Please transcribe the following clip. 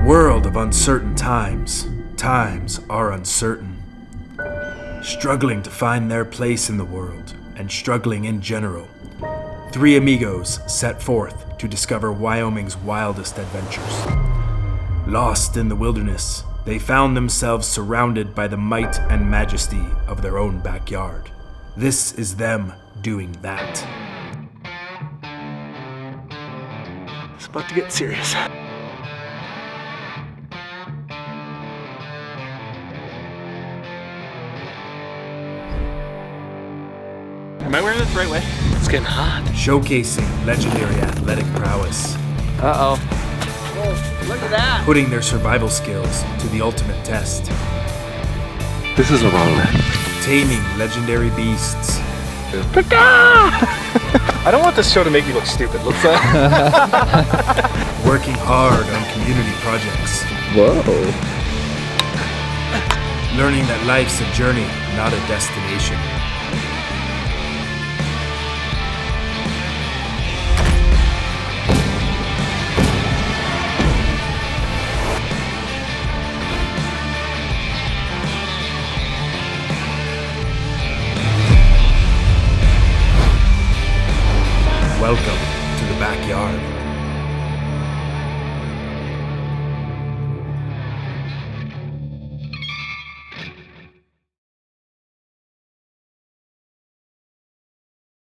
world of uncertain times, times are uncertain. Struggling to find their place in the world, and struggling in general, three amigos set forth to discover Wyoming's wildest adventures. Lost in the wilderness, they found themselves surrounded by the might and majesty of their own backyard. This is them doing that. It's about to get serious. Am I wearing this the right way? It's getting hot. Showcasing legendary athletic prowess. Uh-oh. Whoa, look at that. Putting their survival skills to the ultimate test. This is a wrong man. Taming legendary beasts. I don't want this show to make me look stupid. Looks like Working hard on community projects. Whoa. Learning that life's a journey, not a destination. Welcome to the backyard.